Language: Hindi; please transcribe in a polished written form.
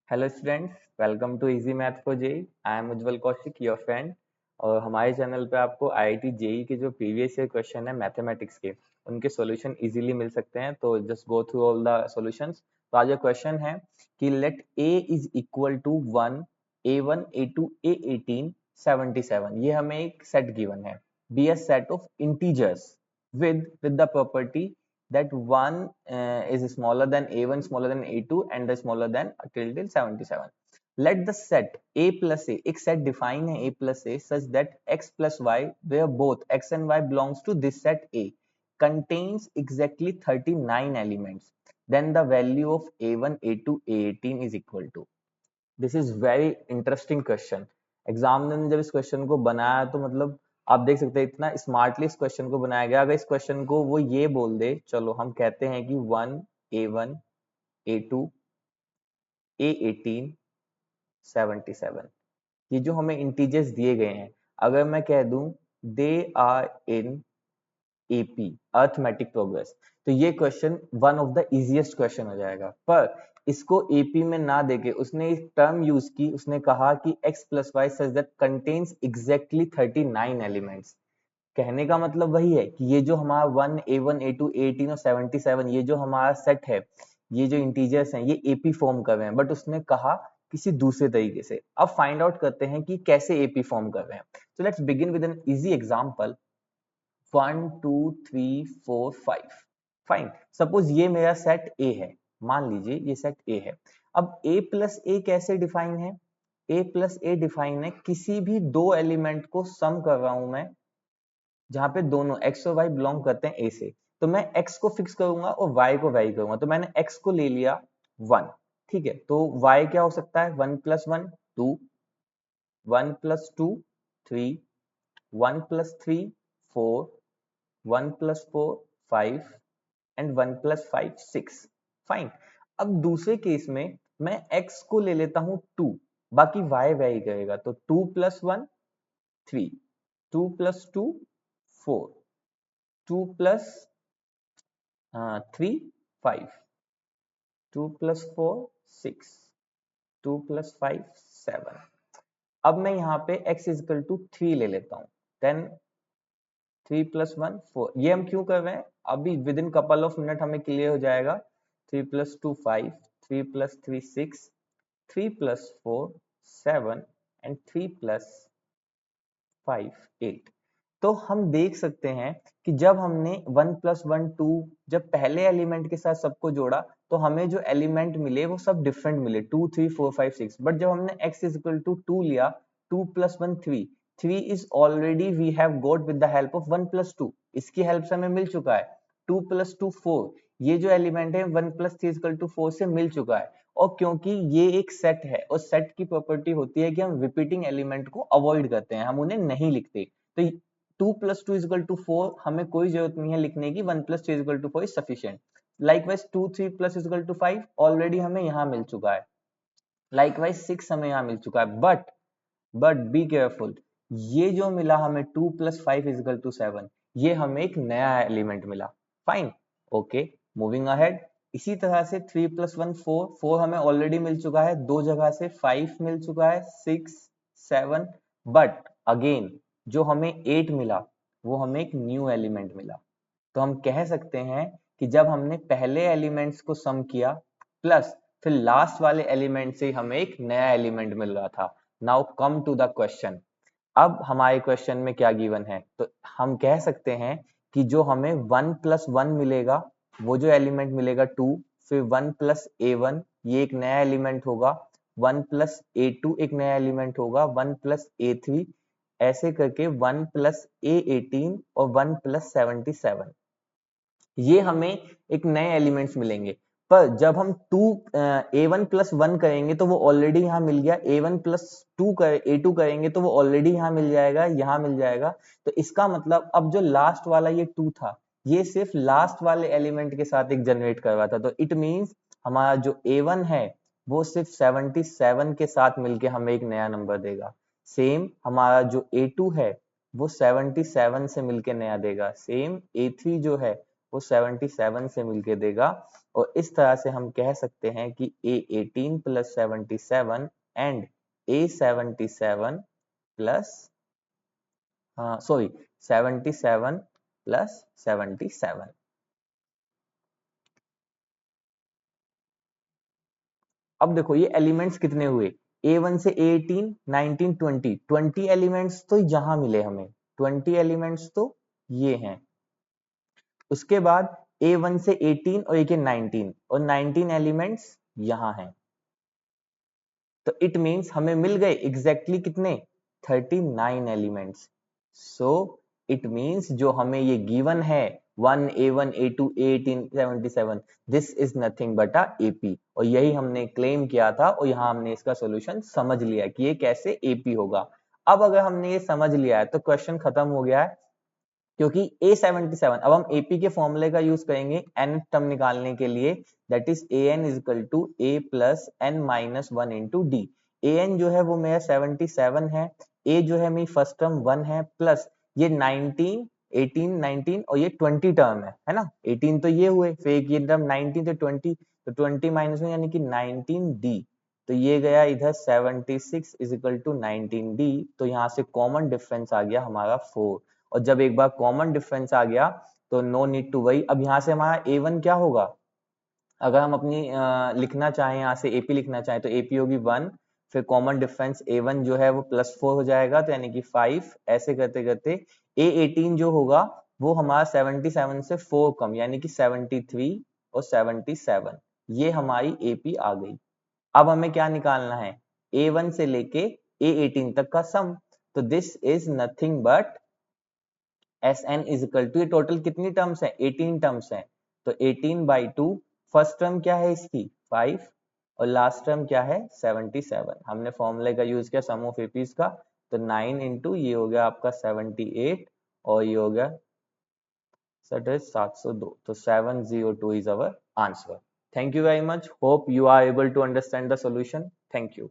Hello students, welcome to easy math for JEE. I am Ujjwal Kaushik, your friend. और हमारे चैनल पे आपको आईआईटी जेई के जो प्रीवियस ईयर क्वेश्चन है मैथमेटिक्स के, उनके सॉल्यूशन इजीली मिल सकते हैं। तो just go through all the solutions. तो आज क्वेश्चन है कि let A is equal to 1, a1, a2, a18, 77। ये हमें एक सेट गिवन है, be a set of integers with the property that 1 is smaller than a1, smaller than a2 and the smaller than till 77. Let the set a plus a, एक set define है a plus a such that x plus y where both x and y belongs to this set a contains exactly 39 elements. Then the value of a1, a2, a18 is equal to. This is very interesting question. Exam ने जब इस क्वेश्चन को बनाया तो मतलब आप देख सकते हैं इतना स्मार्टली इस क्वेश्चन को बनाया गया। अगर इस क्वेश्चन को वो ये बोल दे, चलो हम कहते हैं कि 1, a1, a2, a18, 77, ये जो हमें इंटीजर्स दिए गए हैं, अगर मैं कह दूं they are in AP, arithmetic progress, तो ये question one of the easiest question हो जाएगा। पर इसको एपी में ना देके उसने एक टर्म यूज की, उसने कहा कि x plus Y such that contains exactly 39 elements. कहने का मतलब वही है कि ये जो हमारा 1, a1, a2, a18 और 77, ये जो हमारा सेट है, ये जो इंटीजर्स हैं, ये एपी फॉर्म कर रहे हैं, बट उसने कहा किसी दूसरे तरीके से। अब फाइंड आउट करते हैं कि कैसे एपी फॉर्म कर रहे हैं। तो let's begin with an easy example. 1, 2, 3, 4, 5। Fine, suppose ये मेरा सेट ए है, मान लीजिए ये सेट ए है। अब a प्लस ए कैसे डिफाइन है? a प्लस ए डिफाइन है किसी भी दो एलिमेंट को सम कर रहा हूं मैं, जहां पे दोनों x और y बिलोंग करते हैं a से। तो मैं x को फिक्स करूंगा और y को वेरी करूंगा। तो मैंने x को ले लिया 1, ठीक है। तो y क्या हो सकता है? 1 plus 1 2, 1 plus 2 3, 1 plus 3 4, 1 plus 4 5 and 1 plus 5 6। Fine. अब दूसरे केस में मैं x को ले लेता हूं 2, बाकी y वेरी करेगा। तो 2 plus 1 3, 2 plus 2 4, 2 plus 3 5, 2 plus 4 6, 2 plus 5 7। अब मैं यहाँ पे x is equal to 3 ले लेता हूँ। Then 3 plus 1 4। ये हम क्यों कर रहे हैं? अभी with in couple of minute हमें क्लियर हो जाएगा। 3 plus 2 5, 3 plus 3 6, 3 plus 4 7 and 3 plus 5 8। तो हम देख सकते हैं कि जब हमने 1 plus 1 2 जब पहले एलिमेंट के साथ सबको जोड़ा तो हमें जो एलिमेंट मिले वो सब डिफरेंट मिले, 2 3 4 5 6। बट जब हमने x is equal to 2 लिया, 2 plus 1 3, 3 is already we have got with the help of 1 plus 2, इसकी हेल्प से हमें मिल चुका है। 2 plus 2 4, ये जो एलिमेंट है 1 plus 3 is equal to 4 से मिल चुका है। और क्योंकि ये एक सेट है और सेट की प्रॉपर्टी होती है कि हम रिपीटिंग एलिमेंट को अवॉइड करते हैं, हम उन्हें नहीं लिखते। तो 2 plus 2 is equal to 4, हमें कोई जरूरत नहीं है लिखने की। 1 plus 3 is equal to 4 is sufficient. Likewise 2 3 plus is equal to 5 already हमें यहाँ मिल चुका है। Likewise 6 हमें यहाँ मिल चुका है। बट बी केयरफुल, ये जो मिला हमें 2 plus 5 is equal to 7, ये हमें एक नया एलिमेंट मिला। Fine, okay, moving ahead. इसी तरह से 3 plus 1 4, 4 हमें ऑलरेडी मिल चुका है दो जगह से। 5 मिल चुका है, 6 7। बट अगेन जो हमें 8 मिला वो हमें एक न्यू एलिमेंट मिला। तो हम कह सकते हैं कि जब हमने पहले एलिमेंट्स को सम किया प्लस फिर लास्ट वाले एलिमेंट से हमें एक नया एलिमेंट मिल रहा था। Now come to the question. अब हमारे क्वेश्चन में क्या गिवन है? तो हम कह सकते हैं कि जो हमें 1 प्लस 1 मिलेगा, वो जो एलिमेंट मिलेगा 2, फिर 1 प्लस a1 ये एक नया एलिमेंट होगा, 1 प्लस a2 एक नया एलिमेंट होगा, 1 प्लस a3, ऐसे करके 1 प्लस a18 और 1 प्लस 77, ये हमें एक नए एलिमेंट्स मिलेंगे। पर जब हम a1 प्लस 1 करेंगे तो वो ऑलरेडी यहाँ मिल गया। a1 प्लस a2 करेंगे तो वो ऑलरेडी यहाँ मिल जाएगा, यहाँ मिल जाएगा। तो इसका मतलब अब जो लास्ट वाला ये 2 था, ये सिर्फ लास्ट वाले एलिमेंट के साथ एक जनरेट कर रहा था। तो इट मींस हमारा जो a1 है वो सिर्फ 77 के साथ मिलके हमें एक नया नंबर देगा। सेम हमारा जो a2 है वो 77 से मिलके नया देगा। सेम a3 जो है वो 77 से मिलके देगा। और इस तरह से हम कह सकते हैं कि A18 plus 77 and A77 plus, हाँ सॉरी, 77 प्लस 77। अब देखो ये एलिमेंट्स कितने हुए, A1 से A18, 19, 20, 20 एलिमेंट्स तो यहाँ मिले हमें, 20 एलिमेंट्स तो ये हैं। उसके बाद A1 से 18 और एक 19 और 19 एलिमेंट्स यहाँ हैं। तो इट मीन्स हमें मिल गए एग्जैक्टली कितने, 39 एलिमेंट्स। सो इट मीन्स जो हमें ये गिवन है 1 A1 A2 A18 77, this is nothing but a AP, और यही हमने क्लेम किया था और यहाँ हमने इसका सॉल्यूशन समझ लिया कि ये कैसे AP होगा। अब अगर हमने ये समझ लिया है तो क्वेश्चन खत्म हो गया है, क्योंकि A77 अब हम AP के फॉर्मूले का यूज करेंगे n टर्म निकालने के लिए, that is an is equal to a plus n minus 1 into D. an जो है वो मेरा 77 है, a जो है मेरी फर्स्ट टर्म 1 है, प्लस ये 19 18 19 और ये 20 टर्म है ना, 18 तो ये हुए, फिर एक ये टर्म 19 तो 20, तो 20 माइनस में यानी कि 19d, तो ये गया इधर 76 इज इक्वल टू 19d, तो यहाँ से कॉमन डिफरेंस आ गया हमारा 4, और जब एक बार कॉमन डिफरेंस आ गया तो नो नीड टू वरी। अब यहाँ से हमारा A1 क्या होगा, अगर हम अपनी लिखना चाहें यहाँ से AP लिखना चाहें तो AP होगी 1, फिर कॉमन डिफरेंस A1 जो है वो +4 हो जाएगा, तो यानी कि 5, ऐसे करते करते A18 जो होगा वो हमारा 77 से 4 कम, यानी कि 73 और 77, ये हमारी AP आ गई। अब हमें क्या निकालना है, A1 से लेके A18 तक का सम, तो this is nothing but Sn is equal to, ये टोटल कितनी टर्म्स है, 18 टर्म्स है, तो 18/2, फर्स्ट टर्म क्या है इसकी 5 और लास्ट टर्म क्या है 77, हमने फॉर्मूले का यूज किया सम ऑफ एपीज का, तो 9 इंटू ये हो गया आपका 78 और ये हो गया 702, तो 702 is our answer. Thank you very much, hope you are able to understand the solution, thank you.